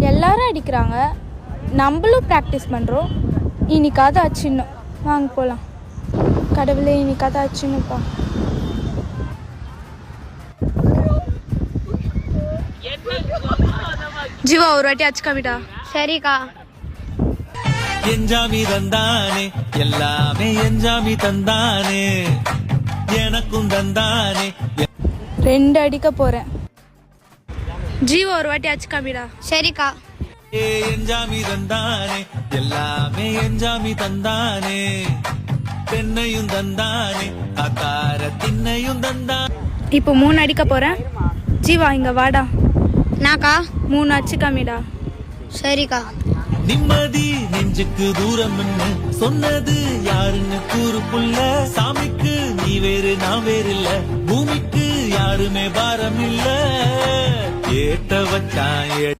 எல்லாரும் அடிக்கிறாங்க, நம்மளும் ப்ராக்டிஸ் பண்ணுறோம். இன்னைக்காவது அச்சிடணும். வாங்க போகலாம். கடவுளே, இன்னைக்காவது அச்சிடணும்ப்பா. ஜீவா ஒரு வாட்டி அச்சு காமிடா. சரிக்கா. என்ஜாமி தந்தானே, எல்லாமே என்ஜாமி தந்தானே, எனக்கும் தந்தானே. 2 அடிக்க போறேன். ஜீவா ஒரு வாட்டி அச்சு காமிடா. சரிக்கா. என்ஜாமி தந்தானே, எல்லாமே என்ஜாமி தந்தானே, பெண்ணையும் தந்தானே, அக்கார திண்ணையும் தந்தானே. இப்போ 3 அடிக்க போறேன். ஜீவா இங்க வாடா. நாக்கா 3 அச்சு காமிடா. சரிக்கா. நிம்மதி நெஞ்சுக்கு தூரம் என்ன சொன்னது யாருன்னு கூறு புள்ள. சாமிக்கு நீ வேறு நான் வேறு இல்ல, பூமிக்கு யாருமே பாரம் இல்ல. ஏத்த வச்சான்